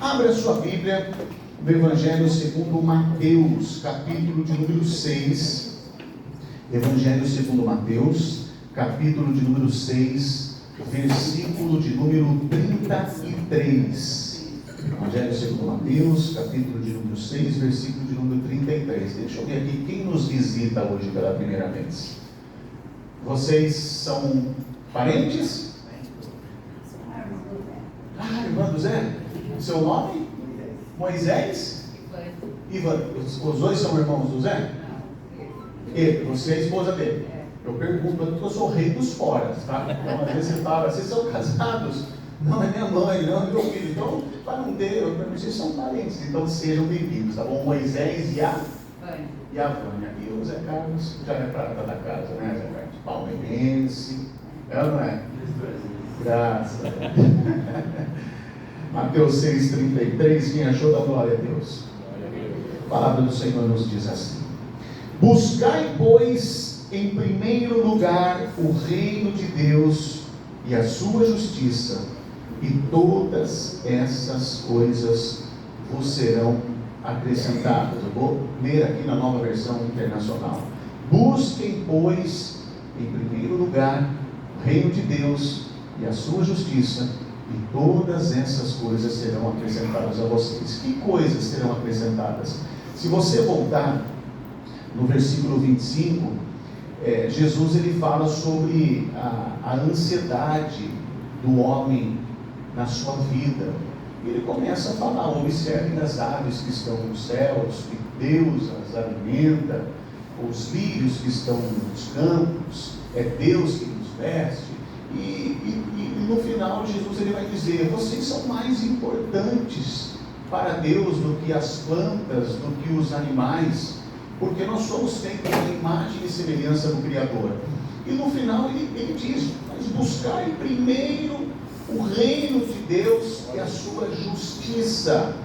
Abra sua Bíblia no Evangelho segundo Mateus, capítulo de número 6. Evangelho segundo Mateus, capítulo de número 6, versículo de número 33. Evangelho segundo Mateus, capítulo de número 6, versículo de número 33. Deixa eu ver aqui quem nos visita hoje pela primeira vez. Vocês são parentes? Irmã do Zé? Seu nome? Moisés? Ivan. Os dois são irmãos do Zé? Ele, você é a esposa dele. Eu pergunto porque eu sou o rei dos foras, tá? Então, às vezes você fala, vocês são casados? Não, é minha mãe, não é meu filho. Então, para não ter, vocês são parentes, então sejam bem-vindos, tá bom? Moisés e a Vânia. E o Zé Carlos já é prata da casa, né, Zé Carlos? Palmeirense, é ou não é? Graças a Deus. Mateus 6,33, quem achou da glória a Deus? A palavra do Senhor nos diz assim: buscai, pois, em primeiro lugar o reino de Deus e a sua justiça, e todas essas coisas vos serão acrescentadas. Eu vou ler aqui na Nova Versão Internacional. Busquem, pois, em primeiro lugar o reino de Deus e a sua justiça, e todas essas coisas serão acrescentadas a vocês. Que coisas serão acrescentadas? Se você voltar no versículo 25, Jesus ele fala sobre a ansiedade do homem na sua vida. Ele começa a falar: observem as aves que estão nos céus, que Deus as alimenta, os lírios que estão nos campos, é Deus que nos veste. E no final Jesus ele vai dizer: vocês são mais importantes para Deus do que as plantas, do que os animais, porque nós somos feitos à imagem e semelhança do Criador. E no final ele diz: mas buscai primeiro o reino de Deus e a sua justiça,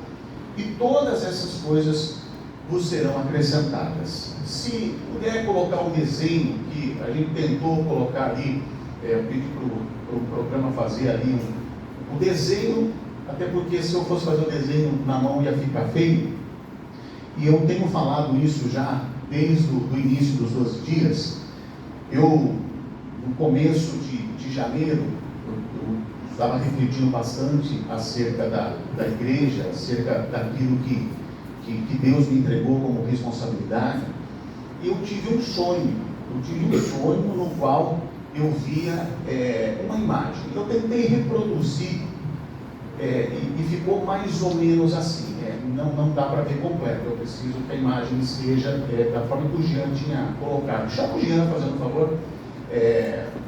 e todas essas coisas vos serão acrescentadas. Se puder colocar um desenho que a gente tentou colocar ali, eu pedi para o programa fazer ali um desenho, até porque se eu fosse fazer o desenho na mão ia ficar feio, e eu tenho falado isso já desde o início dos 12 dias. No começo de janeiro, eu estava refletindo bastante acerca da igreja, acerca daquilo que Deus me entregou como responsabilidade, e eu tive um sonho no qual eu via uma imagem. Eu tentei reproduzir e ficou mais ou menos assim. Não dá para ver completo. Eu preciso que a imagem seja da forma que o Jean tinha colocado. Chama o Jean, fazendo um favor.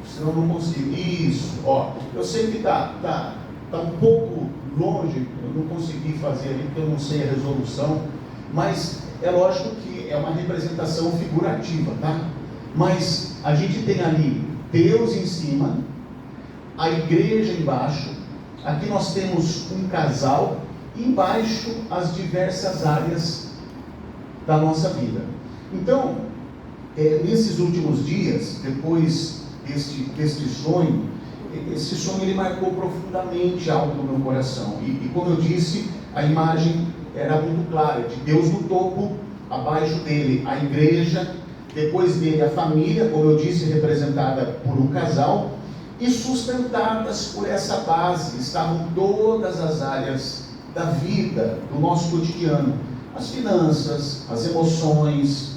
Senão eu não consigo. Isso, ó. Eu sei que tá um pouco longe, eu não consegui fazer ali porque eu não sei a resolução, mas é lógico que é uma representação figurativa, tá? Mas a gente tem ali Deus em cima, a igreja embaixo, aqui nós temos um casal, e embaixo as diversas áreas da nossa vida. Então, nesses últimos dias, depois deste sonho, esse sonho ele marcou profundamente algo no meu coração, e como eu disse, a imagem era muito clara, de Deus no topo, abaixo dele a igreja, depois dele a família, como eu disse, representada por um casal, e sustentadas por essa base estavam todas as áreas da vida, do nosso cotidiano: as finanças, as emoções,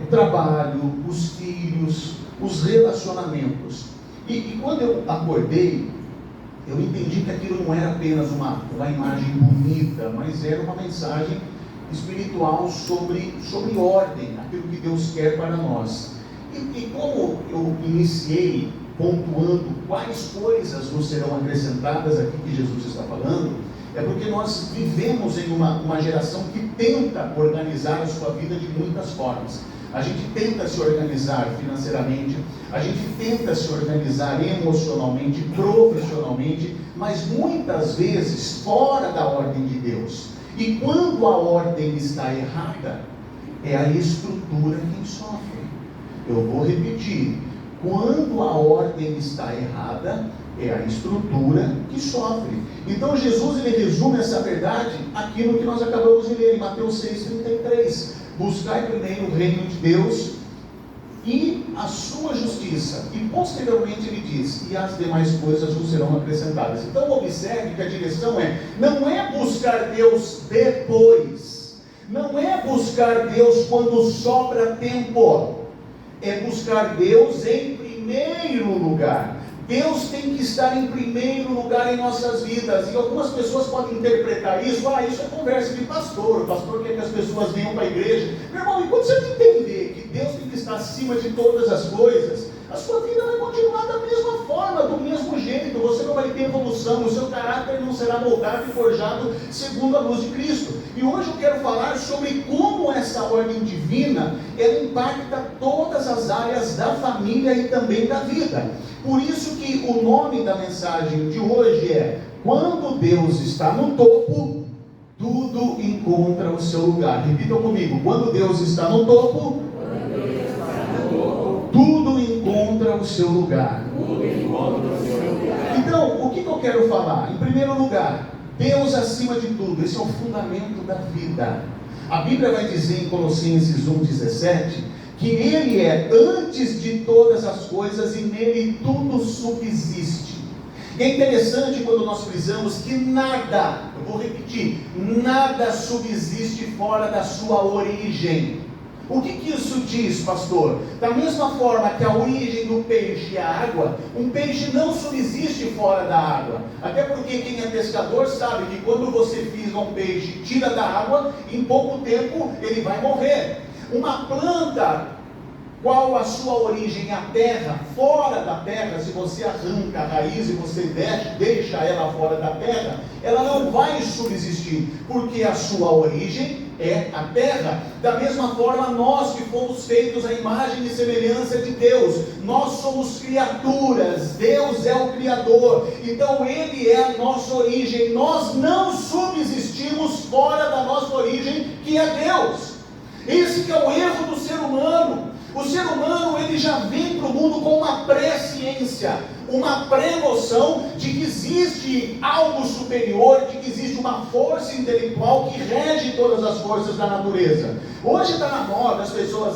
o trabalho, os filhos, os relacionamentos. E quando eu acordei, eu entendi que aquilo não era apenas uma imagem bonita, mas era uma mensagem espiritual sobre ordem, aquilo que Deus quer para nós. E como eu iniciei pontuando quais coisas nos serão acrescentadas aqui que Jesus está falando, é porque nós vivemos em uma geração que tenta organizar a sua vida de muitas formas. A gente tenta se organizar financeiramente, a gente tenta se organizar emocionalmente, profissionalmente, mas muitas vezes fora da ordem de Deus. E quando a ordem está errada, é a estrutura quem sofre. Eu vou repetir: quando a ordem está errada, é a estrutura que sofre. Então Jesus ele resume essa verdade aqui no que nós acabamos de ler em Mateus 6,33. Buscai primeiro o reino de Deus e a sua justiça, e posteriormente ele diz, e as demais coisas vos serão acrescentadas. Então observe que a direção não é buscar Deus depois, não é buscar Deus quando sobra tempo, é buscar Deus em primeiro lugar. Deus tem que estar em primeiro lugar em nossas vidas. E algumas pessoas podem interpretar isso, isso é conversa de pastor, o pastor quer que as pessoas venham para a igreja. Meu irmão, e quando você entender que Deus tem que estar acima de todas as coisas, a sua vida vai continuar da mesma forma, do mesmo jeito. Você não vai ter evolução, o seu caráter não será moldado e forjado segundo a luz de Cristo. E hoje eu quero falar sobre como essa ordem divina, ela impacta todas as áreas da família e também da vida. Por isso que o nome da mensagem de hoje é: quando Deus está no topo, tudo encontra o seu lugar. Repitam comigo: quando Deus está no topo, tudo encontra o seu lugar. Então, o que eu quero falar? Em primeiro lugar, Deus acima de tudo. Esse é o fundamento da vida. A Bíblia vai dizer em Colossenses 1,17 que Ele é antes de todas as coisas e nele tudo subsiste. E é interessante quando nós frisamos que nada, eu vou repetir, nada subsiste fora da sua origem. O que isso diz, pastor? Da mesma forma que a origem do peixe é a água, um peixe não subsiste fora da água. Até porque quem é pescador sabe que quando você fisga um peixe e tira da água, em pouco tempo ele vai morrer. Uma planta, qual a sua origem? A terra, fora da terra, se você arranca a raiz e você deixa ela fora da terra, ela não vai subsistir, porque a sua origem é a terra. Da mesma forma, nós que fomos feitos à imagem e semelhança de Deus, nós somos criaturas, Deus é o Criador, então Ele é a nossa origem. Nós não subsistimos fora da nossa origem, que é Deus. Esse que é o erro do ser humano. O ser humano, ele já vem para o mundo com uma pré-ciência, uma pré-noção de que existe algo superior, de que existe uma força intelectual que rege todas as forças da natureza. Hoje está na moda as pessoas,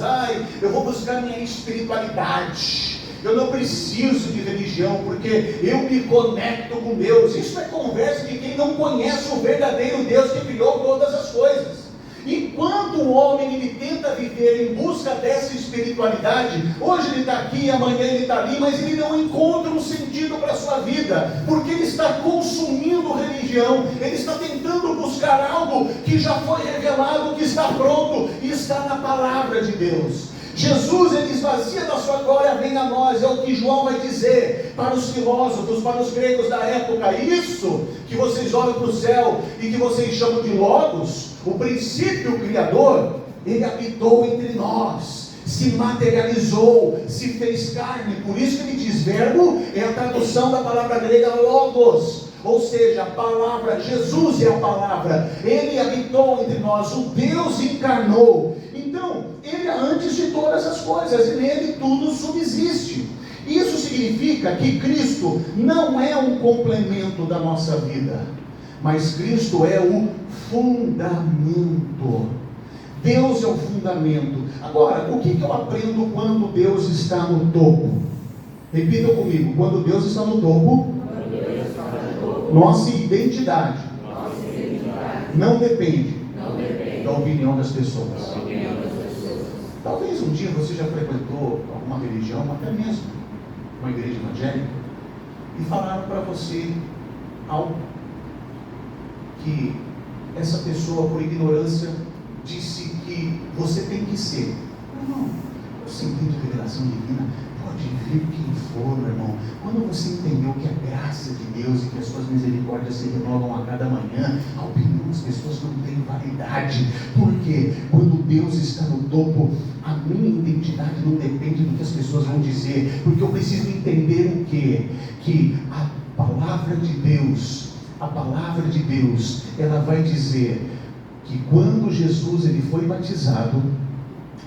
eu vou buscar minha espiritualidade, eu não preciso de religião, porque eu me conecto com Deus. Isso é conversa de quem não conhece o verdadeiro Deus que criou todas as coisas. Enquanto o homem ele tenta viver em busca dessa espiritualidade, hoje ele está aqui, amanhã ele está ali, mas ele não encontra um sentido para a sua vida, porque ele está consumindo religião, ele está tentando buscar algo que já foi revelado, que está pronto e está na palavra de Deus. Jesus, ele esvazia da sua glória, vem a nós, é o que João vai dizer para os filósofos, para os gregos da época. Isso que vocês olham para o céu e que vocês chamam de Logos, o princípio criador, ele habitou entre nós, se materializou, se fez carne. Por isso que ele diz, verbo é a tradução da palavra grega Logos, ou seja, a palavra. Jesus é a palavra, ele habitou entre nós, o Deus encarnou. Então, ele é antes de todas as coisas, e nele tudo subsiste. Isso significa que Cristo não é um complemento da nossa vida, mas Cristo é o fundamento. Deus é o fundamento. Agora, o que eu aprendo quando Deus está no topo? Repita comigo: quando Deus está no topo, nossa identidade não depende da opinião das pessoas. Talvez um dia você já frequentou alguma religião, até mesmo uma igreja evangélica, e falaram para você algo que essa pessoa, por ignorância, disse que você tem que ser. Não, você entende a revelação divina, pode vir quem for, meu irmão. Quando você entendeu que a graça de Deus e que as suas misericórdias se renovam a cada manhã, a opinião das pessoas não tem validade. Porque quando Deus está no topo, a minha identidade não depende do que as pessoas vão dizer, porque eu preciso entender o quê? Que a palavra de Deus, ela vai dizer que quando Jesus ele foi batizado,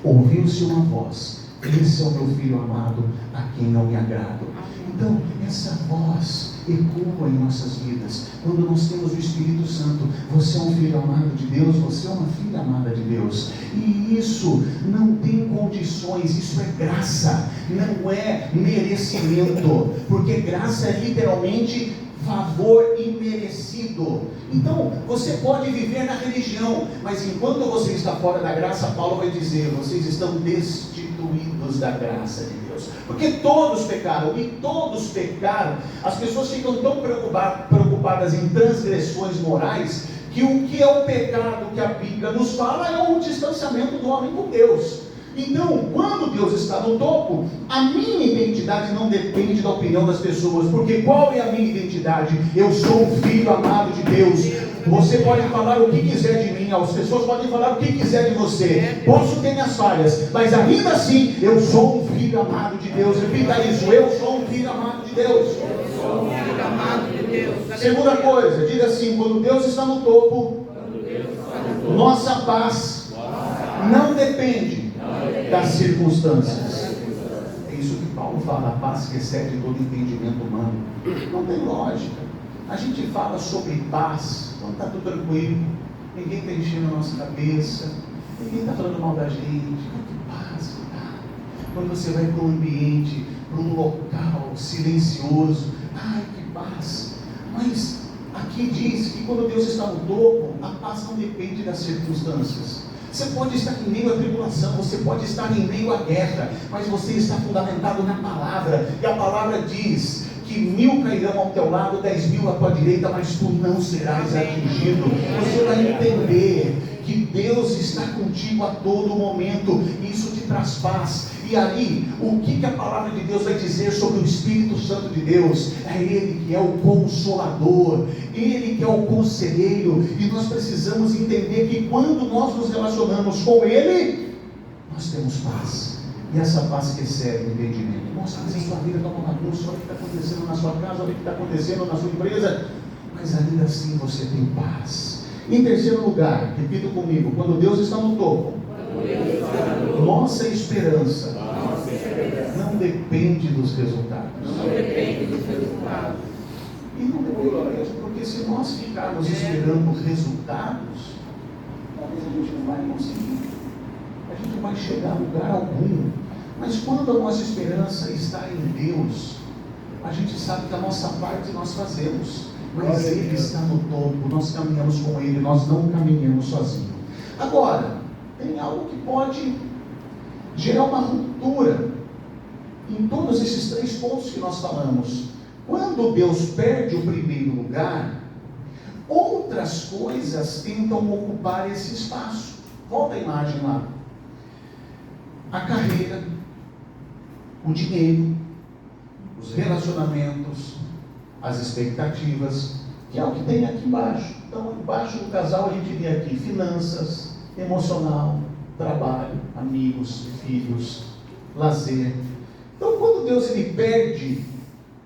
ouviu-se uma voz esse é o meu filho amado, a quem não me agrado. Então, essa voz ecoa em nossas vidas. Quando nós temos o Espírito Santo, você é um filho amado de Deus, você é uma filha amada de Deus. E isso não tem condições, isso é graça, não é merecimento. Porque graça é literalmente favor imerecido. Então, você pode viver na religião, mas enquanto você está fora da graça, Paulo vai dizer, vocês estão destituídos da graça de Deus. Porque todos pecaram, e todos pecaram. As pessoas ficam tão preocupadas em transgressões morais, que o que é o pecado que a Bíblia nos fala é o distanciamento do homem com Deus. Então, quando Deus está no topo, a minha identidade não depende da opinião das pessoas, porque qual é a minha identidade? Eu sou um filho amado de Deus. Você pode falar o que quiser de mim, as pessoas podem falar o que quiser de você, posso ter minhas falhas, mas ainda assim, eu sou um filho amado de Deus. Repita isso, eu sou um filho amado de Deus. Eu sou um filho amado de Deus. Segunda coisa, diga assim, quando Deus está no topo, nossa paz não depende das circunstâncias. É isso que Paulo fala, a paz que excede todo entendimento humano. Não tem lógica. A gente fala sobre paz, então está tudo tranquilo, ninguém está enchendo a nossa cabeça, ninguém está falando mal da gente. Que paz que dá. Quando você vai para um ambiente, para um local silencioso, ai que paz. Mas aqui diz que quando Deus está no topo, a paz não depende das circunstâncias. Você pode estar em meio à tribulação, você pode estar em meio à guerra, mas você está fundamentado na palavra, e a palavra diz que 1000 cairão ao teu lado, 10.000 à tua direita, mas tu não serás atingido. Você vai entender que Deus está contigo a todo momento, e isso te traz paz. E aí, o que a palavra de Deus vai dizer sobre o Espírito Santo de Deus? É Ele que é o Consolador, Ele que é o Conselheiro, e nós precisamos entender que quando nós nos relacionamos com Ele, nós temos paz, e essa paz que excede o entendimento. Nossa, mas a sua vida está uma bagunça, olha o que está acontecendo na sua casa, olha o que está acontecendo na sua empresa, mas ainda assim você tem paz. Em terceiro lugar, repita comigo, quando Deus está no topo, nossa esperança não depende dos resultados. E não depende mesmo, porque se nós ficarmos esperando resultados, talvez a gente não vai conseguir, a gente não vai chegar a lugar algum. Mas quando a nossa esperança está em Deus, a gente sabe que a nossa parte nós fazemos, mas Ele está no topo, nós caminhamos com Ele, nós não caminhamos sozinhos. Agora, tem algo que pode gerar uma ruptura em todos esses 3 pontos que nós falamos. Quando Deus perde o primeiro lugar, outras coisas tentam ocupar esse espaço. Volta a imagem lá. A carreira, o dinheiro, os relacionamentos, as expectativas, que é o que tem aqui embaixo. Então, embaixo do casal a gente vê aqui finanças, emocional, trabalho, amigos, filhos, lazer. Então, quando Deus ele perde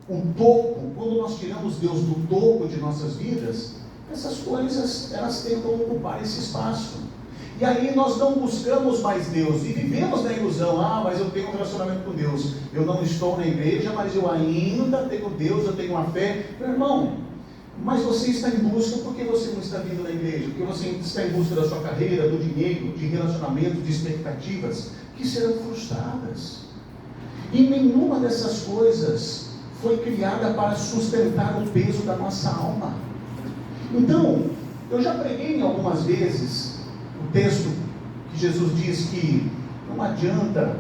o topo, quando nós tiramos Deus do topo de nossas vidas, essas coisas elas tentam ocupar esse espaço. E aí nós não buscamos mais Deus e vivemos na ilusão, mas eu tenho um relacionamento com Deus, eu não estou na igreja, mas eu ainda tenho Deus, eu tenho uma fé. Meu irmão, mas você está em busca, por que você não está vindo na igreja? Porque você está em busca da sua carreira, do dinheiro, de relacionamentos, de expectativas que serão frustradas. E nenhuma dessas coisas foi criada para sustentar o peso da nossa alma. Então, eu já preguei algumas vezes o texto que Jesus diz que não adianta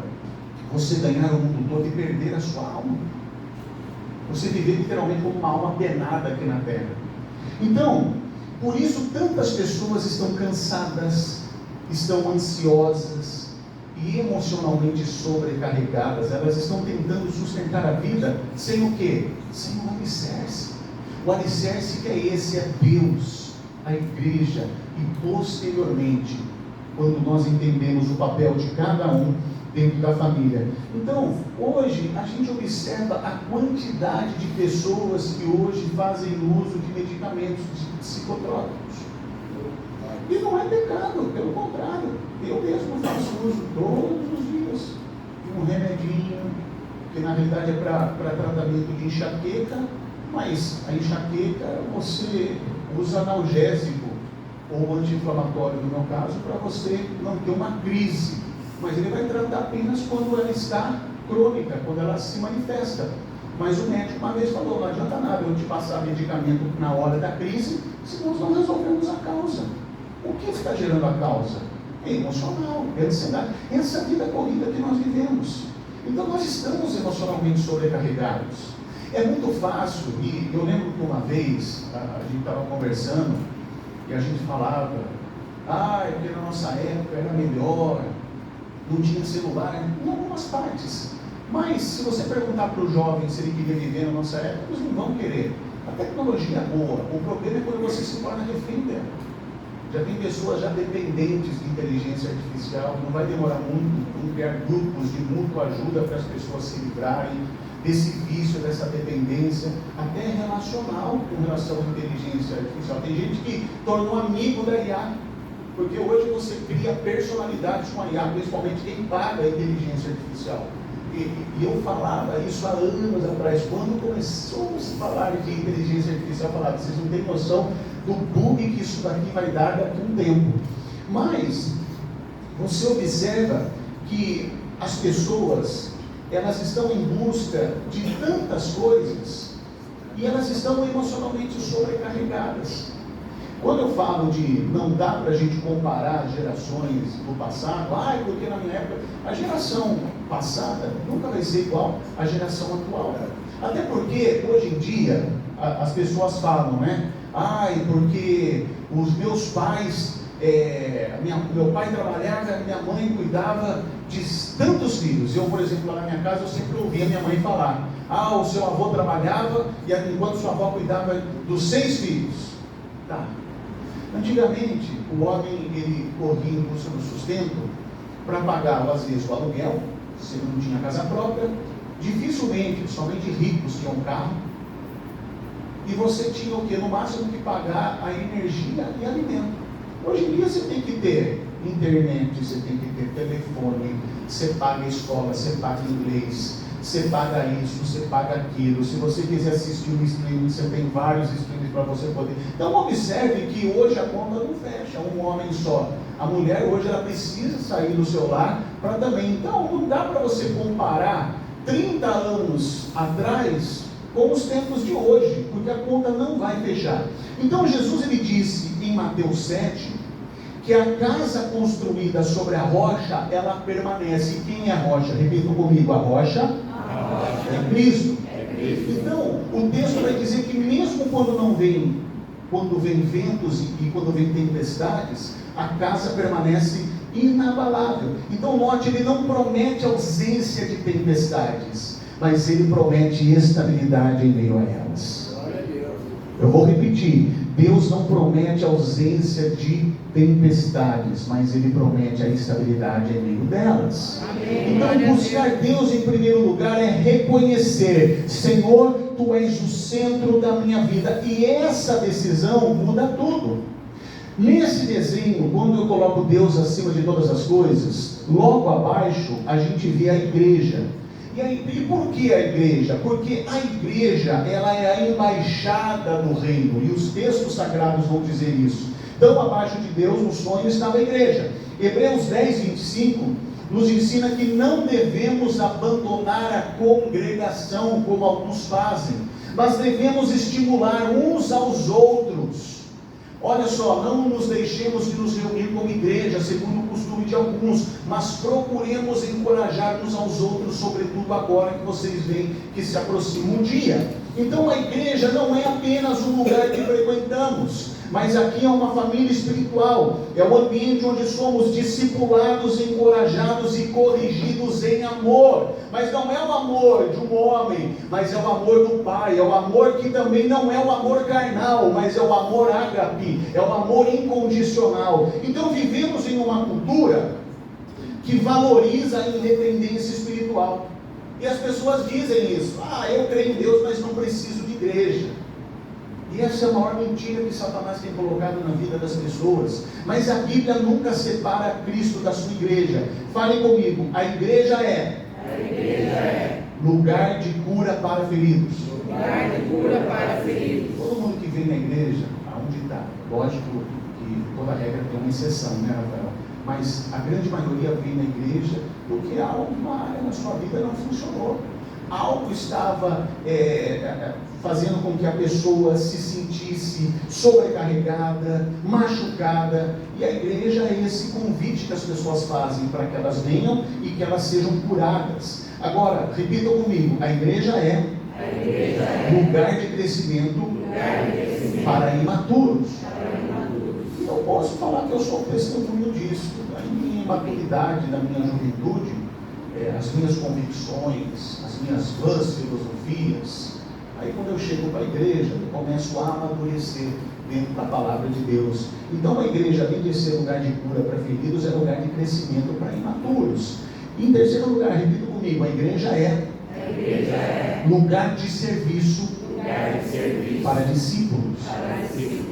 você ganhar o mundo todo e perder a sua alma. Você viver literalmente como uma alma penada aqui na terra. Então, por isso tantas pessoas estão cansadas, estão ansiosas e emocionalmente sobrecarregadas. Elas estão tentando sustentar a vida sem o quê? Sem o alicerce. O alicerce que é esse, é Deus, a igreja, e posteriormente, quando nós entendemos o papel de cada um dentro da família. Então, hoje, a gente observa a quantidade de pessoas que hoje fazem uso de medicamentos psicotrópicos. E não é pecado, pelo contrário, eu mesmo faço uso todos os dias de um remedinho, que na realidade é para tratamento de enxaqueca, mas a enxaqueca você usa analgésico ou anti-inflamatório, no meu caso, para você não ter uma crise, mas ele vai tratar apenas quando ela está crônica, quando ela se manifesta. Mas o médico uma vez falou, não adianta nada eu te passar medicamento na hora da crise, se nós não resolvemos a causa. O que está gerando a causa? É emocional, é ansiedade, essa vida corrida que nós vivemos. Então nós estamos emocionalmente sobrecarregados. É muito fácil, e eu lembro que uma vez a gente estava conversando e a gente falava, porque na nossa época era melhor, não tinha celular, em algumas partes. Mas se você perguntar para o jovem se ele queria viver na nossa época, eles não vão querer. A tecnologia é boa, o problema é quando você se torna refém dela. Já tem pessoas já dependentes de inteligência artificial, não vai demorar muito para criar grupos de mútua ajuda para as pessoas se livrarem desse vício, dessa dependência, até relacional com relação à inteligência artificial. Tem gente que tornou amigo da IA, porque hoje você cria personalidades com a IA, principalmente quem paga a inteligência artificial. E eu falava isso há anos atrás, quando começou a se falar de inteligência artificial, eu falava, vocês não têm noção do bug que isso daqui vai dar daqui a um tempo. Mas você observa que as pessoas, elas estão em busca de tantas coisas e elas estão emocionalmente sobrecarregadas. Quando eu falo de não dá para a gente comparar gerações do passado, porque na minha época, a geração passada nunca vai ser igual à geração atual. Até porque, hoje em dia, as pessoas falam, né? Porque os meus pais, meu pai trabalhava, minha mãe cuidava de tantos filhos. Eu, por exemplo, lá na minha casa, eu sempre ouvia minha mãe falar, o seu avô trabalhava, e enquanto sua avó cuidava dos 6 filhos. Tá. Antigamente, o homem, ele corria em busca do sustento para pagar, às vezes, o aluguel, se ele não tinha casa própria. Dificilmente, somente ricos tinham carro. E você tinha o que? No máximo que pagar a energia e alimento. Hoje em dia você tem que ter internet, você tem que ter telefone, você paga escola, você paga inglês, você paga isso, você paga aquilo. Se você quiser assistir um streaming, você tem vários streams para você poder. Então observe que hoje a conta não fecha, um homem só. A mulher hoje ela precisa sair do seu lar para também. Então não dá para você comparar 30 anos atrás com os tempos de hoje, porque a conta não vai fechar. Então Jesus ele disse em Mateus 7, que a casa construída sobre a rocha, ela permanece. Quem é a rocha? Repita comigo, a rocha é Cristo. Então, o texto vai dizer que mesmo quando vem ventos e quando vem tempestades, a casa permanece inabalável. Então note, ele não promete ausência de tempestades, mas ele promete estabilidade em meio a elas. Eu vou repetir, Deus não promete ausência de tempestades, mas ele promete a estabilidade em meio delas. Então buscar Deus em primeiro lugar é reconhecer, Senhor, Tu és o centro da minha vida, e essa decisão muda tudo. Nesse desenho, quando eu coloco Deus acima de todas as coisas, logo abaixo a gente vê a igreja. E por que a igreja? Porque a igreja, ela é a embaixada do reino, e os textos sagrados vão dizer isso. Então, abaixo de Deus, no sonho, estava a igreja. Hebreus 10, 25, nos ensina que não devemos abandonar a congregação, como alguns fazem, mas devemos estimular uns aos outros. Olha só, não nos deixemos de nos reunir como igreja, segundo o costume de alguns, mas procuremos encorajar uns aos outros, sobretudo agora que vocês veem que se aproxima um dia. Então a igreja não é apenas um lugar que frequentamos, mas aqui é uma família espiritual, é o ambiente onde somos discipulados, encorajados e corrigidos em amor. Mas não é o amor de um homem, mas é o amor do Pai, é o amor que também não é o amor carnal, mas é o amor ágape, é o amor incondicional. Então vivemos em uma cultura que valoriza a independência espiritual, e as pessoas dizem isso, eu creio em Deus, mas não preciso de igreja. E essa é a maior mentira que Satanás tem colocado na vida das pessoas. Mas a Bíblia nunca separa Cristo da sua igreja. Fale comigo, a igreja é A igreja é lugar de cura para feridos. lugar de cura para feridos. Todo mundo que vem na igreja, aonde está? Lógico que toda regra tem uma exceção, né, Rafael? Mas a grande maioria vem na igreja porque alguma área na sua vida não funcionou. Algo estava fazendo com que a pessoa se sentisse sobrecarregada, machucada. E a igreja é esse convite que as pessoas fazem para que elas venham e que elas sejam curadas. Agora, repitam comigo, a igreja é lugar de crescimento para imaturos. Eu posso falar que eu sou testemunho disso. Da minha imaturidade, da minha juventude, as minhas convicções, as minhas vãs filosofias. Aí quando eu chego para a igreja, eu começo a amadurecer dentro da palavra de Deus. Então a igreja, além de ser lugar de cura para feridos, é lugar de crescimento para imaturos. Em terceiro lugar, repita comigo, a igreja é lugar de serviço para discípulos.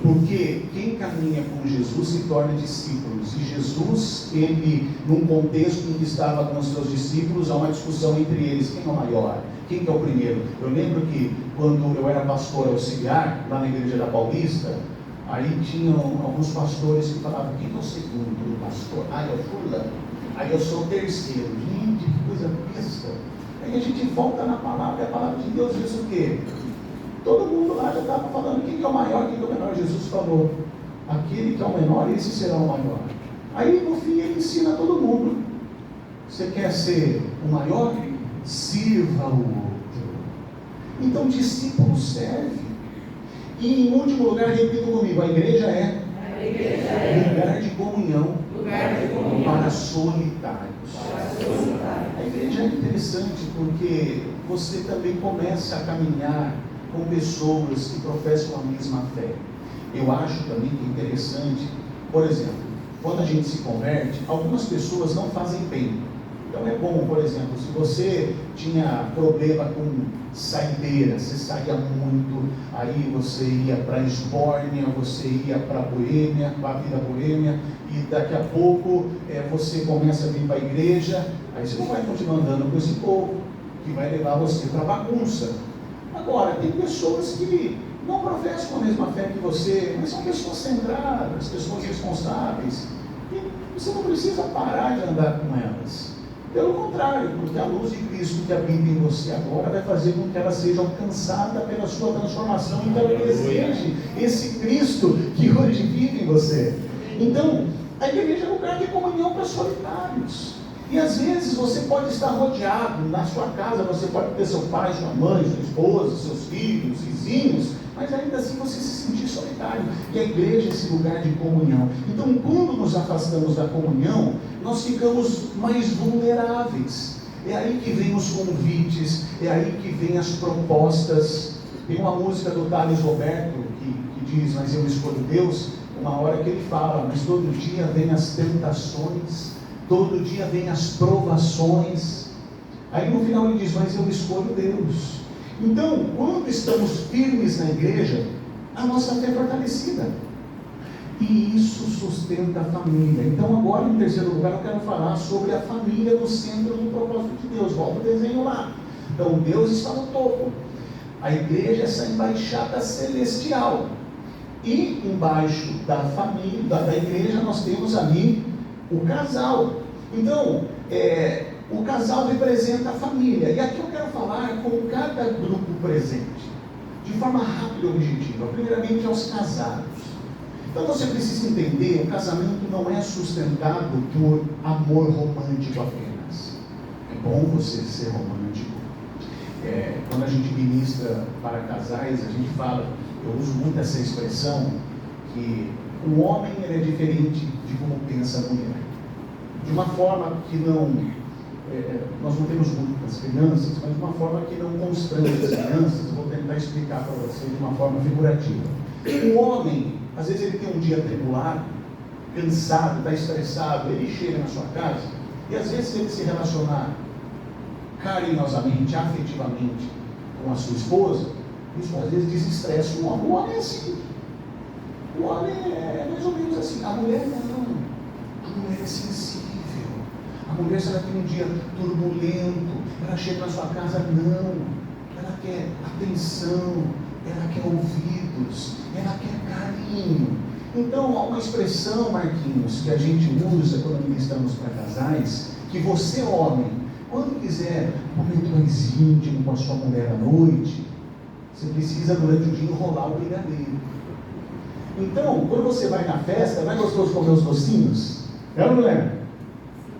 Porque quem caminha com Jesus se torna discípulos. E Jesus, ele, num contexto em que estava com os seus discípulos, há uma discussão entre eles: quem é o maior? Quem que é o primeiro? Eu lembro que quando eu era pastor auxiliar, lá na igreja da Paulista, aí tinham alguns pastores que falavam: quem é o segundo pastor? Ah, é o fulano. Aí eu sou o terceiro. Gente, que coisa besta. Aí a gente volta na palavra, e a palavra de Deus diz o quê? Todo mundo lá já estava falando quem que é o maior, quem que é o menor. Jesus falou: aquele que é o menor, esse será o maior. Aí no fim ele ensina todo mundo: você quer ser o maior? Sirva o outro. Então discípulo serve. E em último lugar, repita comigo, a igreja é lugar de comunhão para solitários. A igreja é interessante porque você também começa a caminhar com pessoas que professam a mesma fé. Eu acho também que é interessante, por exemplo, quando a gente se converte, algumas pessoas não fazem bem. Então é bom, por exemplo, se você tinha problema com saideira, você saía muito, aí você ia para a Esbórnia, você ia para a Boêmia, para a vida boêmia, e daqui a pouco você começa a vir para a igreja, aí você não vai continuar andando com esse povo, que vai levar você para a bagunça. Agora, tem pessoas que não professam a mesma fé que você, mas são pessoas centradas, pessoas responsáveis, e você não precisa parar de andar com elas. Pelo contrário, porque a luz de Cristo que habita em você agora vai fazer com que ela seja alcançada pela sua transformação, então ela deseje esse Cristo que hoje vive em você. Então, a igreja é um lugar de comunhão para solitários. E às vezes você pode estar rodeado, na sua casa você pode ter seu pai, sua mãe, sua esposa, seus filhos, vizinhos, mas ainda assim você se sentir solitário. E a igreja é esse lugar de comunhão. Então, quando nos afastamos da comunhão, nós ficamos mais vulneráveis. É aí que vem os convites, é aí que vem as propostas. Tem uma música do Thales Roberto que diz: mas eu escolho Deus. Uma hora que ele fala: mas todo dia vem as tentações, todo dia vem as provações. Aí no final ele diz: mas eu escolho Deus. Então, quando estamos firmes na igreja, a nossa fé é fortalecida. E isso sustenta a família. Então agora, em terceiro lugar, eu quero falar sobre a família no centro do propósito de Deus. Volta o desenho lá. Então Deus está no topo. A igreja é essa embaixada celestial. E embaixo da família, da igreja, nós temos ali o casal. Então, o casal representa a família. E aqui eu quero falar com cada grupo presente, de forma rápida e objetiva. Primeiramente aos casados. Então você precisa entender, o casamento não é sustentado por amor romântico apenas. É bom você ser romântico. Quando a gente ministra para casais, a gente fala, eu uso muito essa expressão, que o homem ele é diferente de como pensa a mulher. De uma forma que não, nós não temos muitas crianças, mas de uma forma que não constrange as crianças. Eu vou tentar explicar para você de uma forma figurativa. O homem, às vezes ele tem um dia atribulado, cansado, está estressado, ele chega na sua casa, e às vezes ele se relacionar carinhosamente, afetivamente com a sua esposa, isso às vezes desestressa o homem. O homem é assim. O homem é mais ou menos assim. A mulher não. A mulher é sensível. A mulher, se ela tem um dia turbulento, ela chega na sua casa, não. Ela quer atenção, ela quer ouvidos, ela quer carinho. Então, há uma expressão, Marquinhos, que a gente usa quando ministramos para casais, que você, homem, quando quiser um momento mais íntimo com a sua mulher à noite, você precisa, durante o dia, enrolar o brigadeiro. Então, quando você vai na festa, não é gostoso comer os docinhos? É ou não é?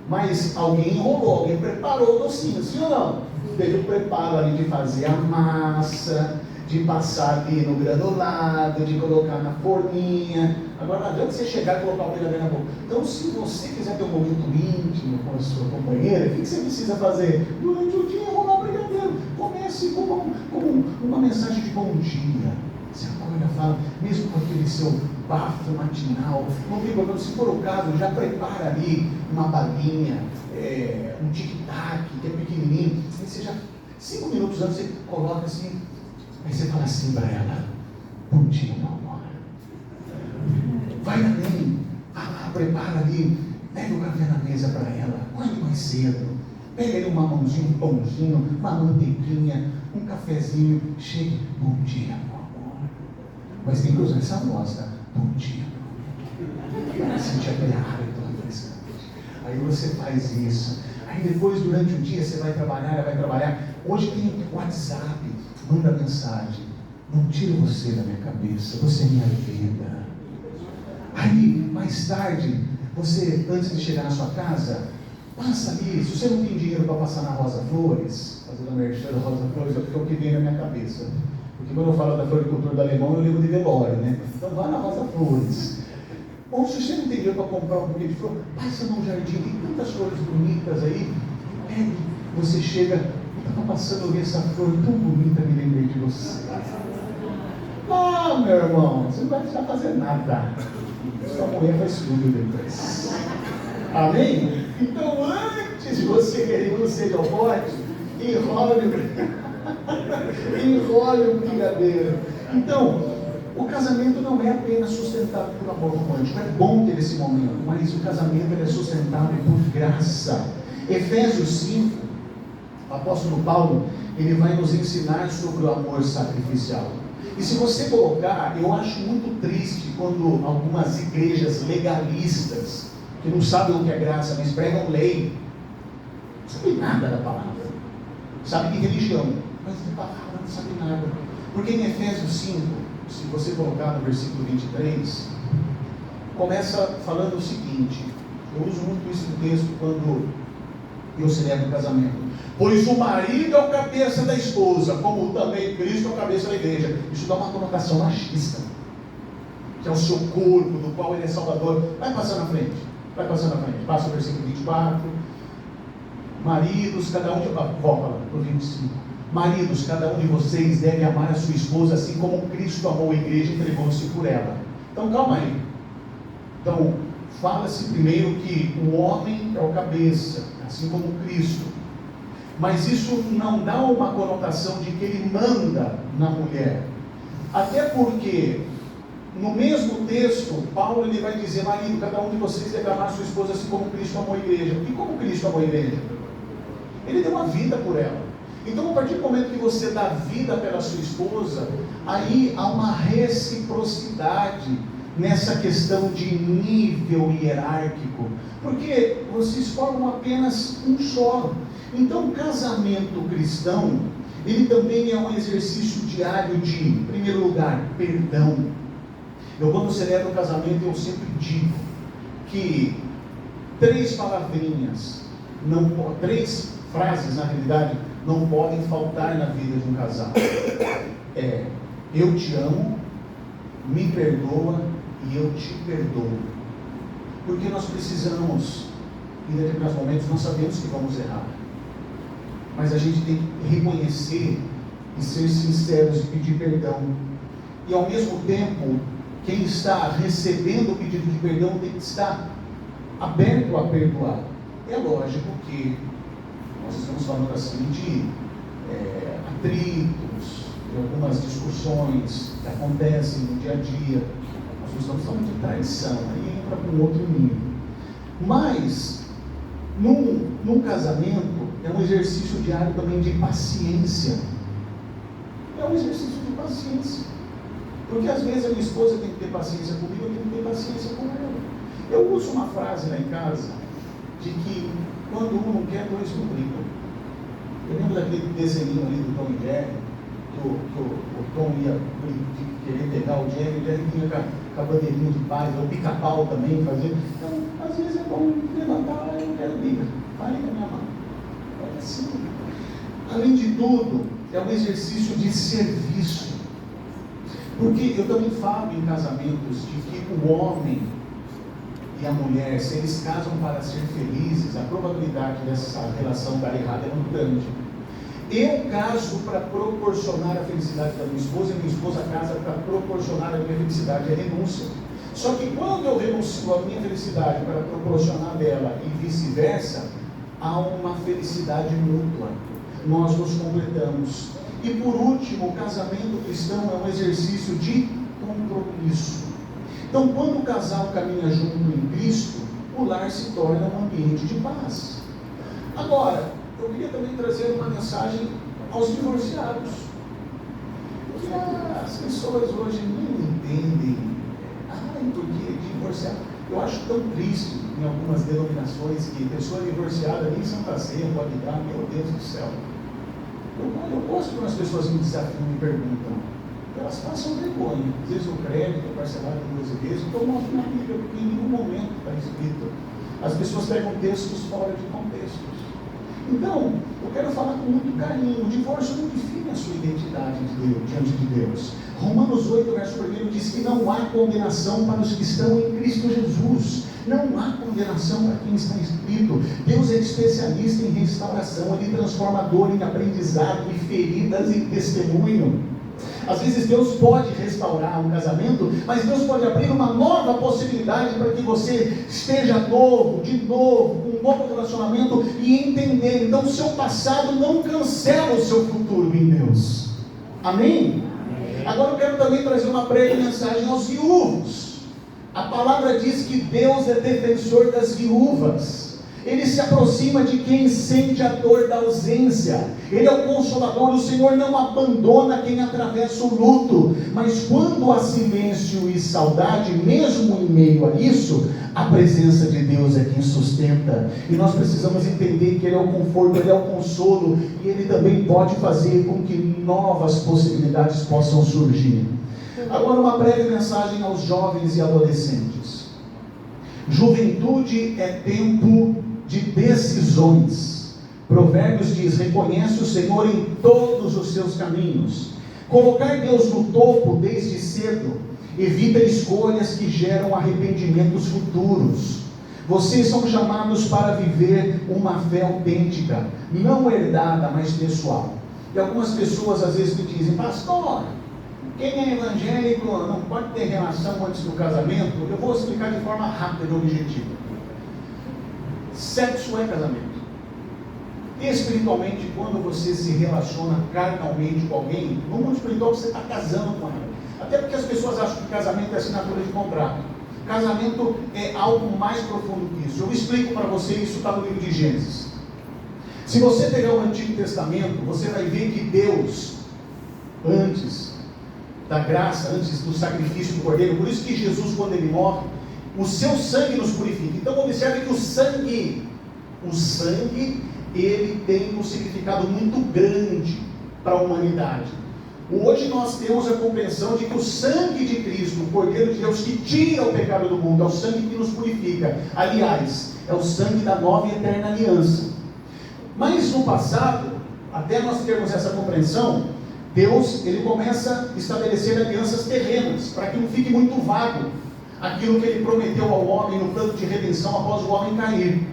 Mas alguém enrolou, alguém preparou o docinho, sim ou não? Teve o preparo ali de fazer a massa, de passar ali no granulado, de colocar na forminha. Agora não adianta você chegar e colocar o brigadeiro na boca. Então, se você quiser ter um momento íntimo com a sua companheira, o que você precisa fazer? Durante o dia, enrolar o brigadeiro. Comece com uma mensagem de bom dia. Você acorda, fala, mesmo com aquele seu bafo matinal, não tem problema, se for o caso, já prepara ali uma balinha, um tic-tac, que é pequenininho, aí você já, 5 minutos antes, você coloca assim, aí você fala assim para ela, bom dia, meu amor. Vai além, prepara ali, pega o café na mesa para ela, acorda mais cedo, pega ali um mamãozinho, um pãozinho, uma manteiguinha, um cafezinho, chegue, bom dia, meu amor. Mas tem que usar essa voz, tá? Bom dia. Para sentir aquele hábito refrescante. Aí você faz isso. Aí depois, durante o dia, você vai trabalhar. Hoje tem WhatsApp. Manda mensagem. Não tiro você da minha cabeça. Você é minha vida. Aí, mais tarde, você, antes de chegar na sua casa, passa ali. Se você não tem dinheiro para passar na Rosa Flores, fazendo a merchan da Rosa Flores, é porque é o que vem na minha cabeça. Porque quando eu falo da floricultura da Alemão, eu lembro de velório, né? Então vá na Rosa Flores. Ou se você não tem dinheiro para comprar um buquê de flor, passa num jardim, tem tantas flores bonitas aí. Você chega, eu estava passando, eu vi essa flor tão bonita, me lembrei de você. Ah, meu irmão, você não vai precisar fazer nada. Sua mulher faz tudo depois. Amém? Então, antes de você querer você ao pote, enrola o brigadeiro. Então, o casamento não é apenas sustentado por amor romântico. É bom ter esse momento, mas o casamento é sustentado por graça. Efésios 5, o apóstolo Paulo, ele vai nos ensinar sobre o amor sacrificial. E se você colocar, eu acho muito triste quando algumas igrejas legalistas, que não sabem o que é graça, mas pregam lei, não sabem nada da palavra. Sabe de religião, mas de palavra não sabe nada. Porque em Efésios 5, se você colocar no versículo 23, começa falando o seguinte, eu uso muito isso no texto quando eu celebro o casamento. Pois o marido é o cabeça da esposa, como também Cristo é o cabeça da igreja. Isso dá uma conotação machista, que é o seu corpo, do qual ele é salvador. Vai passar na frente, passa o versículo 24. Maridos, cada um de... volta lá, para o 25. Maridos, cada um de vocês deve amar a sua esposa assim como Cristo amou a igreja e entregou-se por ela. Então calma aí. Então, fala-se primeiro que o homem é o cabeça, assim como Cristo. Mas isso não dá uma conotação de que ele manda na mulher. Até porque, no mesmo texto, Paulo ele vai dizer, marido, cada um de vocês deve amar a sua esposa assim como Cristo amou a igreja. E como Cristo amou a igreja? Ele deu uma vida por ela. Então, a partir do momento que você dá vida pela sua esposa, aí há uma reciprocidade nessa questão de nível hierárquico, porque vocês formam apenas um só. Então, o casamento cristão, ele também é um exercício diário de, em primeiro lugar, perdão. Eu, quando celebro o casamento, eu sempre digo que 3 palavrinhas, três frases, na realidade, não podem faltar na vida de um casal. Eu te amo, me perdoa e eu te perdoo. Porque nós precisamos, em determinados momentos, nós sabemos que vamos errar. Mas a gente tem que reconhecer e ser sinceros e pedir perdão. E ao mesmo tempo, quem está recebendo o pedido de perdão tem que estar aberto a perdoar. É lógico que nós estamos falando assim de atritos, de algumas discussões que acontecem no dia a dia. Nós não estamos falando de traição, aí entra para um outro nível. Mas Num casamento, é um exercício diário também de paciência. É um exercício de paciência. Porque às vezes a minha esposa tem que ter paciência comigo, eu tenho que ter paciência com ela. Eu uso uma frase lá em casa, de que quando um não quer, dois não brigam. Eu lembro daquele desenho ali do Tom e Jerry, que o Tom ia querer pegar o Jerry vinha com a bandeirinha de paz, o pica-pau também fazia. Então, às vezes é bom levantar, eu não quero briga, fale com a minha mão. É assim. Além de tudo, é um exercício de serviço. Porque eu também falo em casamentos de que o homem e a mulher, se eles casam para ser felizes, a probabilidade dessa relação dar errada é muito grande. Eu caso para proporcionar a felicidade da minha esposa, e minha esposa casa para proporcionar a minha felicidade, é renúncia. Só que quando eu renuncio a minha felicidade para proporcionar dela e vice-versa, há uma felicidade mútua. Nós nos completamos. E por último, o casamento cristão é um exercício de compromisso. Então, quando o casal caminha junto em Cristo, o lar se torna um ambiente de paz. Agora, eu queria também trazer uma mensagem aos divorciados. Porque as pessoas hoje nem entendem. Porque divorciado. Eu acho tão triste em algumas denominações que pessoa divorciada nem Santa Ceia pode dar, meu Deus do céu. Eu gosto quando as pessoas me desafiam, me perguntam. Elas passam vergonha. Às vezes o crédito é parcelado em 12 vezes, então mostro na Bíblia, porque em nenhum momento está escrito. As pessoas pegam textos fora de contextos. Então, eu quero falar com muito carinho. O divórcio não define a sua identidade diante de Deus. Romanos 8, verso 1 diz que não há condenação para os que estão em Cristo Jesus. Não há condenação para quem está escrito. Deus é especialista em restauração. Ele transforma a dor em aprendizado e feridas em testemunho. Às vezes Deus pode restaurar um casamento, mas Deus pode abrir uma nova possibilidade para que você esteja novo, de novo, com um novo relacionamento e entender. Então o seu passado não cancela o seu futuro em Deus. Amém? Agora eu quero também trazer uma breve mensagem aos viúvos. A palavra diz que Deus é defensor das viúvas. Ele se aproxima de quem sente a dor da ausência. Ele é o consolador. O Senhor não abandona quem atravessa o luto. Mas quando há silêncio e saudade, mesmo em meio a isso, a presença de Deus é quem sustenta. E nós precisamos entender que Ele é o conforto, Ele é o consolo. E Ele também pode fazer com que novas possibilidades possam surgir. Agora uma breve mensagem aos jovens e adolescentes. Juventude é tempo de decisões. Provérbios diz: reconhece o Senhor em todos os seus caminhos. Colocar Deus no topo desde cedo evita escolhas que geram arrependimentos futuros. Vocês são chamados para viver uma fé autêntica, não herdada, mas pessoal. E algumas pessoas às vezes me dizem: pastor, quem é evangélico não pode ter relação antes do casamento. Eu vou explicar de forma rápida e objetiva. Sexo é casamento. Espiritualmente, quando você se relaciona carnalmente com alguém, no mundo espiritual você está casando com ela. Até porque as pessoas acham que casamento é assinatura de contrato. Casamento é algo mais profundo que isso. Eu explico para você, isso está no livro de Gênesis. Se você pegar o Antigo Testamento, você vai ver que Deus, antes da graça, antes do sacrifício do Cordeiro, por isso que Jesus, quando ele morre, o seu sangue nos purifica. Então observe que o sangue, ele tem um significado muito grande para a humanidade. Hoje nós temos a compreensão de que o sangue de Cristo, o Cordeiro de Deus que tira o pecado do mundo, é o sangue que nos purifica. Aliás, é o sangue da nova e eterna aliança. Mas no passado, até nós termos essa compreensão, Deus, ele começa a estabelecer alianças terrenas, para que não fique muito vago aquilo que ele prometeu ao homem no plano de redenção após o homem cair.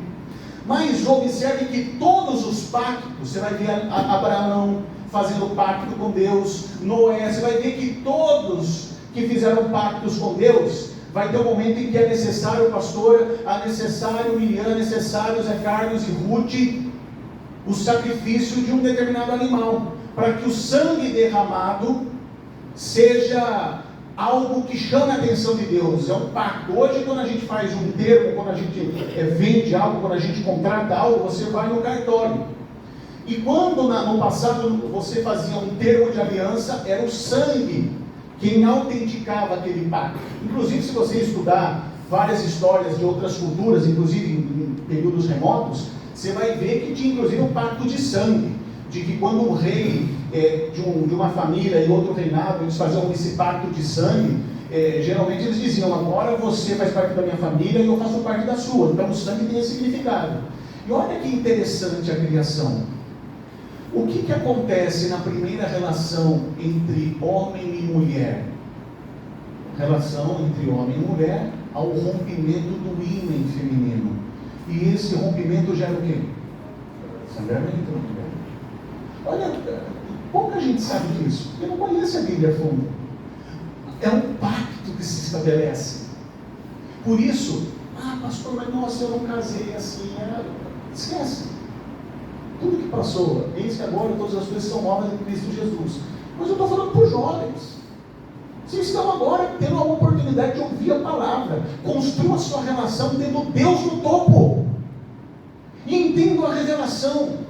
Mas observe que todos os pactos, você vai ver Abraão fazendo pacto com Deus, Noé, você vai ver que todos que fizeram pactos com Deus, vai ter um momento em que é necessário, pastor, é necessário Miriam, é necessário Zé Carlos e Ruth, o sacrifício de um determinado animal, para que o sangue derramado seja algo que chama a atenção de Deus, é um pacto. Hoje, quando a gente faz um termo, quando a gente vende algo, quando a gente contrata algo, você vai no cartório. E quando no passado você fazia um termo de aliança, era o sangue quem autenticava aquele pacto. Inclusive, se você estudar várias histórias de outras culturas, inclusive em períodos remotos, você vai ver que tinha inclusive um pacto de sangue, de que quando um rei de uma família e outro reinado, eles faziam esse pacto de sangue, geralmente eles diziam: agora você faz parte da minha família e eu faço parte da sua. Então o sangue tem esse significado. E olha que interessante a criação. O que acontece na primeira relação entre homem e mulher? Relação entre homem e mulher, ao rompimento do ímã feminino. E esse rompimento gera o quê? Sangramento. Olha, pouca gente sabe disso, porque não conhece a Bíblia a fundo. É um pacto que se estabelece. Por isso, pastor, mas nossa, eu não casei assim. Esquece. Tudo que passou, eis que agora todas as coisas são novas em Cristo Jesus. Mas eu estou falando para os jovens. Vocês estão agora tendo a oportunidade de ouvir a palavra. Construa a sua relação tendo Deus no topo. E entendam a revelação.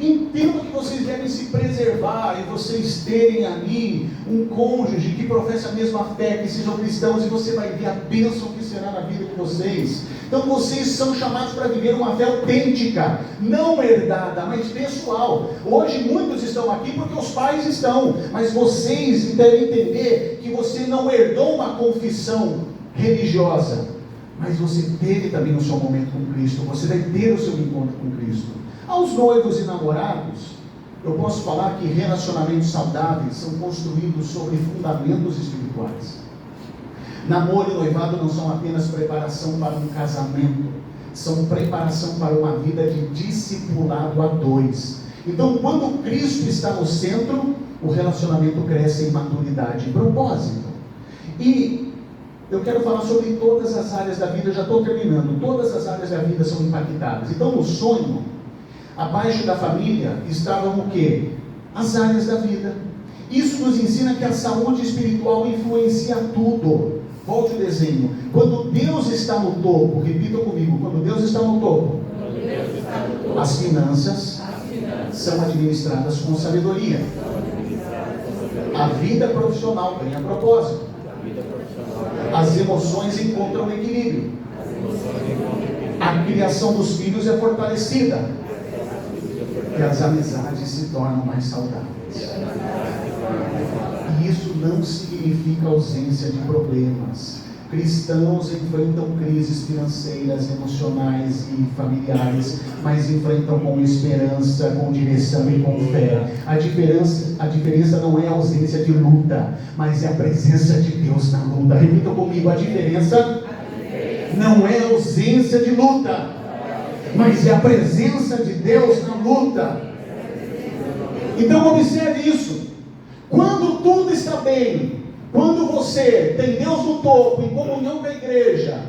Entendam que vocês devem se preservar e vocês terem ali um cônjuge que professa a mesma fé, que sejam cristãos, e você vai ver a bênção que será na vida de vocês. Então vocês são chamados para viver uma fé autêntica, não herdada, mas pessoal. Hoje muitos estão aqui porque os pais estão, mas vocês devem entender que você não herdou uma confissão religiosa, mas você teve também o seu momento com Cristo, você vai ter o seu encontro com Cristo. Aos noivos e namorados, eu posso falar que relacionamentos saudáveis são construídos sobre fundamentos espirituais. Namoro e noivado não são apenas preparação para um casamento, são preparação para uma vida de discipulado a dois. Então, quando Cristo está no centro, o relacionamento cresce em maturidade e propósito. E eu quero falar sobre todas as áreas da vida, já estou terminando. Todas as áreas da vida são impactadas. Então, no sonho, abaixo da família estavam o quê? As áreas da vida. Isso nos ensina que a saúde espiritual influencia tudo. Volte o desenho. Quando Deus está no topo, repita comigo, quando Deus está no topo, as finanças são administradas com sabedoria. A vida profissional ganha propósito. As emoções encontram equilíbrio. A criação dos filhos é fortalecida. E as amizades se tornam mais saudáveis. E isso não significa ausência de problemas. Cristãos enfrentam crises financeiras, emocionais e familiares, mas enfrentam com esperança, com direção e com fé. A diferença não é a ausência de luta, mas é a presença de Deus na luta. Repita comigo, a diferença não é a ausência de luta, mas é a presença de Deus na luta. Então observe isso. Quando tudo está bem, quando você tem Deus no topo, em comunhão com a igreja,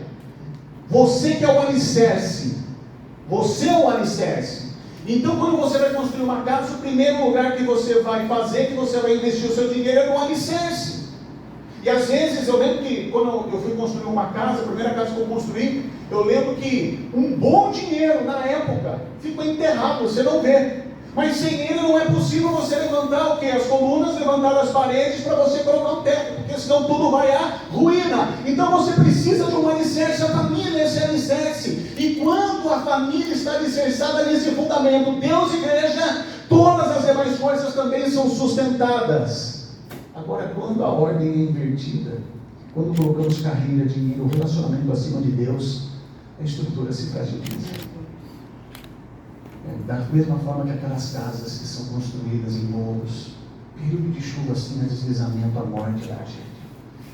você que é o alicerce, você é o alicerce. Então quando você vai construir uma casa, o primeiro lugar que você vai fazer, que você vai investir o seu dinheiro, é no alicerce. E às vezes eu lembro que quando eu fui construir uma casa, a primeira casa que eu construí, eu lembro que um bom dinheiro na época ficou enterrado, você não vê. Mas sem ele não é possível você levantar o quê? As colunas, levantar as paredes para você colocar o teto, porque senão tudo vai à ruína. Então você precisa de um alicerce, a família é esse alicerce. E quando a família está alicerçada nesse fundamento, Deus e igreja, todas as demais coisas também são sustentadas. Agora, quando a ordem é invertida, quando colocamos carreira, dinheiro, relacionamento acima de Deus, a estrutura se fragiliza. Da mesma forma que aquelas casas que são construídas em morros, período de chuva assim, a deslizamento, a morte da gente.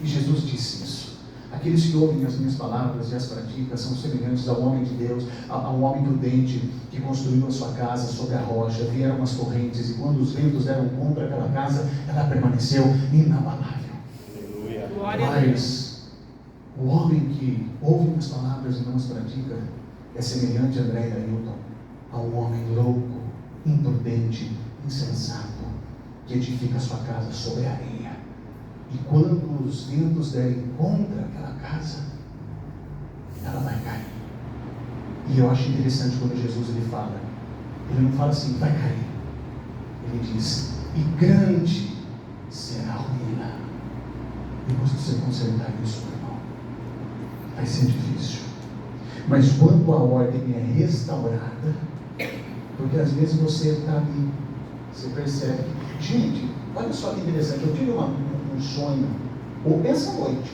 E Jesus disse isso. Aqueles que ouvem as minhas palavras e as praticam são semelhantes ao homem de Deus, a um homem prudente que construiu a sua casa sobre a rocha. Vieram as correntes e quando os ventos deram contra aquela casa, ela permaneceu inabalável. Mas o homem que ouve as palavras e não as pratica é semelhante a André e Ailton, a um homem louco, imprudente, insensato, que edifica a sua casa sobre a areia. E quando os ventos derem contra aquela casa, ela vai cair. E eu acho interessante quando Jesus ele fala, ele não fala assim, vai cair. Ele diz, e grande será a ruína. Depois de você consertar isso, meu irmão, vai ser difícil. Mas quando a ordem é restaurada, porque às vezes você está ali, você percebe, gente, olha só que interessante, eu tive um sonho, ou essa noite,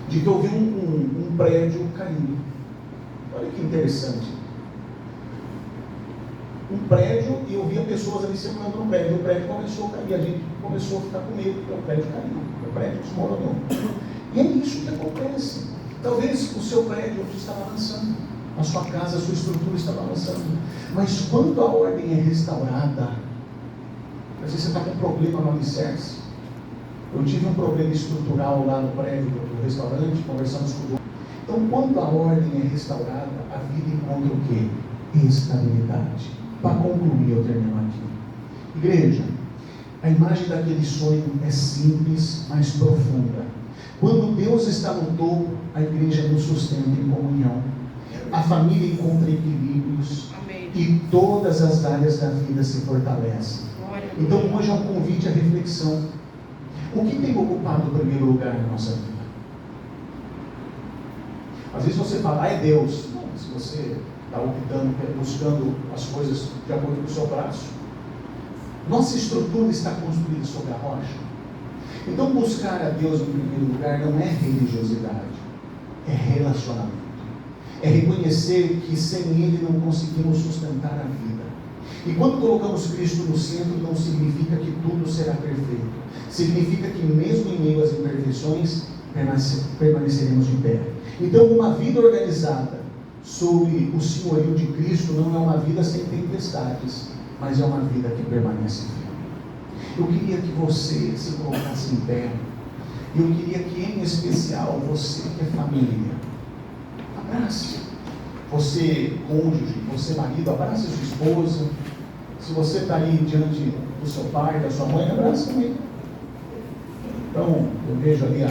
de que eu vi um prédio caindo. Olha que interessante. Um prédio, e eu via pessoas ali circulando no prédio. O prédio começou a cair, a gente começou a ficar com medo, porque o prédio caiu, o prédio desmoronou. E é isso que acontece. Talvez o seu prédio estava avançando, a sua casa, a sua estrutura estava avançando. Mas quando a ordem é restaurada, às vezes você está com um problema no alicerce. Eu tive um problema estrutural lá no prédio do restaurante, conversamos com o dono. Então, quando a ordem é restaurada, a vida encontra o quê? Estabilidade. Para concluir, eu termino aqui. Igreja, a imagem daquele sonho é simples, mas profunda. Quando Deus está no topo, a igreja nos sustenta em comunhão. A família encontra equilíbrios. Amém. E todas as áreas da vida se fortalecem. Então, hoje é um convite à reflexão. O que tem ocupado o primeiro lugar na nossa vida? Às vezes você fala, é Deus. Não, se você está optando, buscando as coisas de acordo com o seu braço. Nossa estrutura está construída sobre a rocha. Então, buscar a Deus em primeiro lugar não é religiosidade, é relacionamento. É reconhecer que sem Ele não conseguimos sustentar a vida. E quando colocamos Cristo no centro, não significa que tudo será perfeito. Significa que mesmo em meio às imperfeições, permaneceremos de pé. Então, uma vida organizada sob o senhorio de Cristo não é uma vida sem tempestades, mas é uma vida que permanece firme. Eu queria que você se colocasse em pé. Eu queria que, em especial, você que é família, abrace. Você, cônjuge, você, marido, abrace sua esposa. Se você está aí diante do seu pai, da sua mãe, abrace também. Então, eu vejo ali a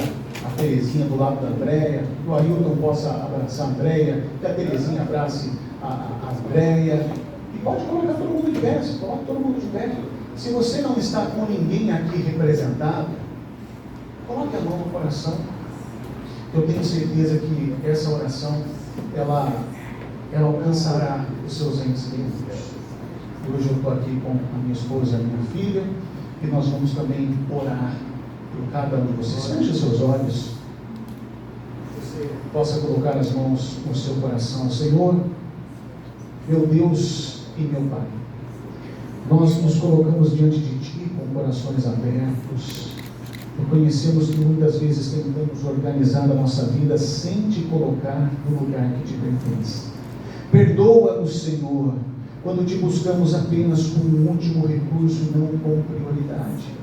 Terezinha do lado da Andréia, que o Ailton possa abraçar a Andréia, que a Terezinha abrace a Andréia. E pode colocar todo mundo de pé, coloca todo mundo de pé. Se você não está com ninguém aqui representado, coloque a mão no coração. Eu tenho certeza que essa oração, ela alcançará os seus entes queridos. Hoje eu estou aqui com a minha esposa e a minha filha, e nós vamos também orar por cada um de vocês. Feche os seus olhos. Você possa colocar as mãos no seu coração. Senhor, meu Deus e meu Pai, nós nos colocamos diante de Ti com corações abertos. Reconhecemos que muitas vezes tentamos organizar a nossa vida sem Te colocar no lugar que Te pertence. Perdoa-nos, Senhor, quando Te buscamos apenas como um último recurso e não como prioridade.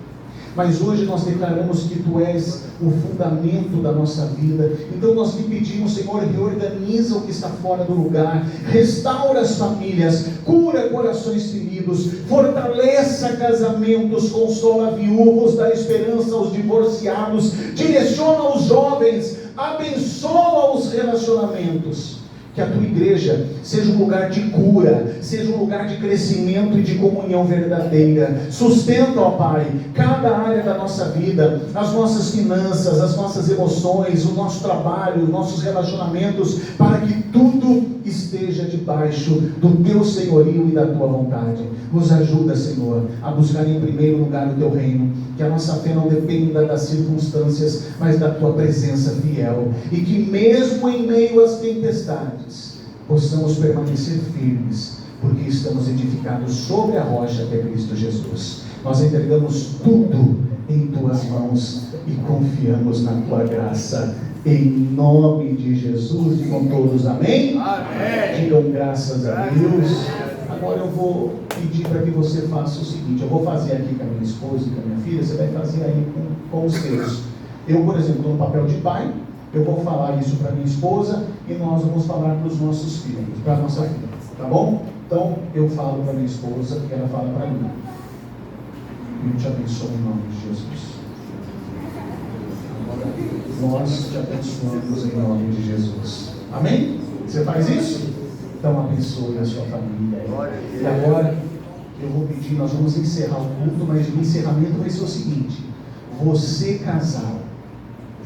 Mas hoje nós declaramos que Tu és o fundamento da nossa vida. Então nós lhe pedimos, Senhor, reorganiza o que está fora do lugar, restaura as famílias, cura corações feridos, fortaleça casamentos, consola viúvos, dá esperança aos divorciados, direciona os jovens, abençoa os relacionamentos. Que a Tua igreja seja um lugar de cura, seja um lugar de crescimento e de comunhão verdadeira. Sustenta, ó Pai, cada área da nossa vida, as nossas finanças, as nossas emoções, o nosso trabalho, os nossos relacionamentos, para que tudo esteja debaixo do Teu senhorio e da Tua vontade. Nos ajuda, Senhor, a buscar em primeiro lugar o Teu reino, que a nossa fé não dependa das circunstâncias, mas da Tua presença fiel, e que mesmo em meio às tempestades, possamos permanecer firmes, porque estamos edificados sobre a rocha que é Cristo Jesus. Nós entregamos tudo em Tuas mãos e confiamos na Tua graça, em nome de Jesus. Digam todos amém? Amém. Digam graças a Deus. Agora eu vou pedir para que você faça o seguinte: eu vou fazer aqui com a minha esposa e com a minha filha, você vai fazer aí com os seus. Eu, por exemplo, no papel de pai, eu vou falar isso para minha esposa e nós vamos falar para os nossos filhos, para a nossa filha, tá bom? Então, eu falo para minha esposa e ela fala para mim. Eu te abençoo em nome de Jesus. nós te abençoamos em nome de Jesus. Amém? Você faz isso? Então abençoe a sua família. E agora eu vou pedir, nós vamos encerrar o culto, mas o encerramento vai ser o seguinte: você casal,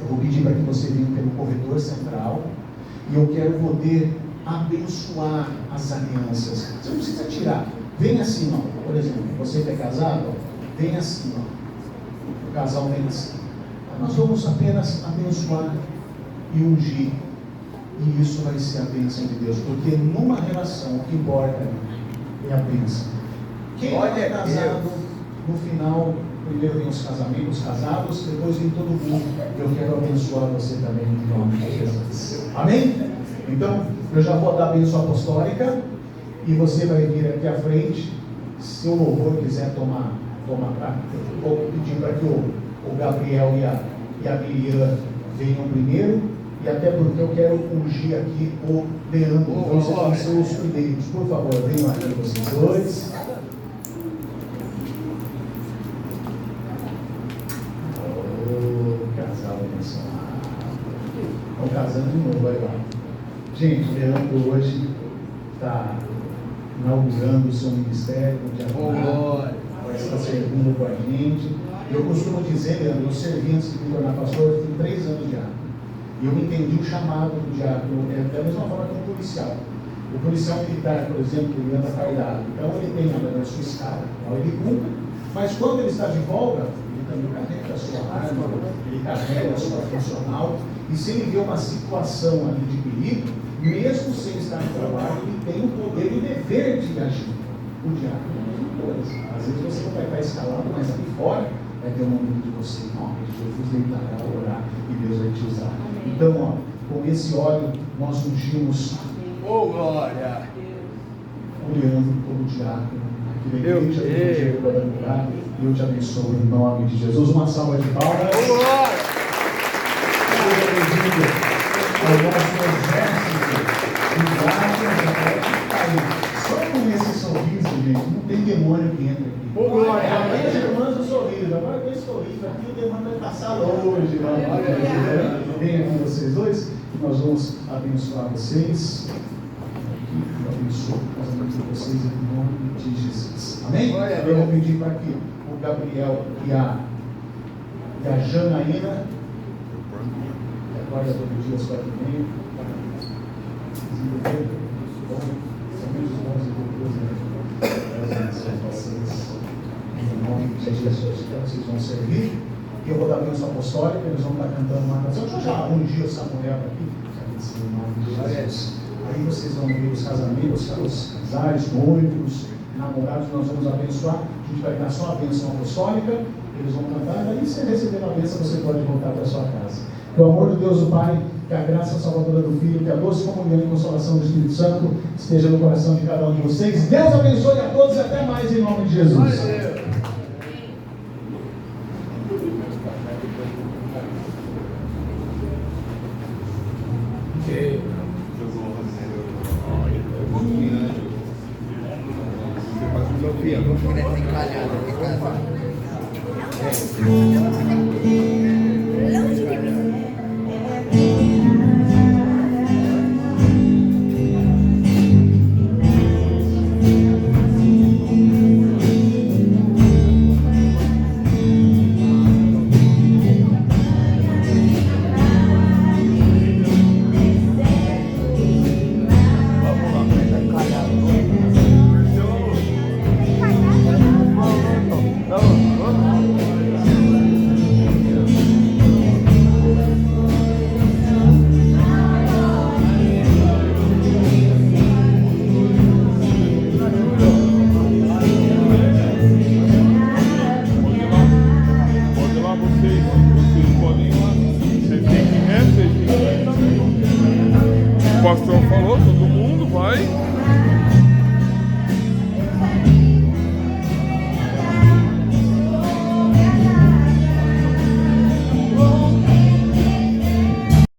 eu vou pedir para que você venha pelo corredor central e eu quero poder abençoar as alianças. Você não precisa tirar. Vem assim, ó. Por exemplo, você que é casado, ó, vem assim, ó. O casal vem assim. Nós vamos apenas abençoar e ungir. E isso vai ser a bênção de Deus. Porque numa relação, o que importa é a bênção. Quem é casado, no final, primeiro vem os casamentos, os casados, depois vem todo mundo. Eu quero abençoar você também em nome de Jesus. Amém? Então, eu já vou dar a bênção apostólica. E você vai vir aqui à frente. Se o louvor quiser tomar para, vou pedir para que o Gabriel e a Miriam venham primeiro, e até porque eu quero ungir aqui o Leandro. Então vocês vão ser os primeiros. Por favor, venham aqui vocês dois. Casal abençoado. Estão casando de novo, vai lá. Gente, o Leandro hoje está inaugurando o seu ministério no dia vai estar servindo com a gente. Eu costumo dizer, Leandro, eu servi antes de me tornar pastor, eu tenho 3 anos de diácono. E eu entendi o chamado do diácono, da mesma forma que o policial. O policial militar, por exemplo, ele anda fardado. Então ele tem a sua escala, ele cumpre, mas quando ele está de folga, ele também carrega a sua arma, ele carrega a sua funcional, e se ele vê uma situação ali de perigo, mesmo sem estar no trabalho, ele tem o poder e o dever de agir. O diácono é uma coisa. Às vezes você não vai estar escalado, mas aqui fora vai ter um momento de você, não, Jesus deitará, orar e Deus vai te usar. Então, ó, com esse óleo nós ungimos glória! O Leandro como diácono aqui da igreja, e eu te abençoo em nome de Jesus. Uma salva de palmas. Glória! Seja bem-vindo ao nosso exército de guardas. Só com esse sorriso, gente, não tem demônio que entra aqui. Amém, as irmãs, o sorriso. Agora com esse sorriso aqui, o demônio vai passar longe. Vem aqui vocês dois, e nós vamos abençoar vocês. Eu abençoo o casamento de vocês em nome de Jesus. Amém? Eu vou pedir para que o Gabriel e a Janaína, que acorda todo dia às 4h30, são meus bons e vocês, em nome de Jesus. Então vocês vão servir, e eu vou dar a bênção apostólica, eles vão estar cantando uma canção. Deixa eu já ungir o Samuel aqui, em nome de Jesus. Aí vocês vão ver os casamentos, os casais, noivos, namorados, nós vamos abençoar. A gente vai dar só a bênção apostólica, eles vão cantar, e daí você recebendo a bênção, você pode voltar para a sua casa. Que o amor de Deus, o Pai, que a graça salvadora do Filho, que a doce comunhão e consolação do Espírito Santo esteja no coração de cada um de vocês. Deus abençoe a todos e até mais em nome de Jesus. Sofia, vamos crescer encalhado aqui em casa. O pastor falou, todo mundo vai.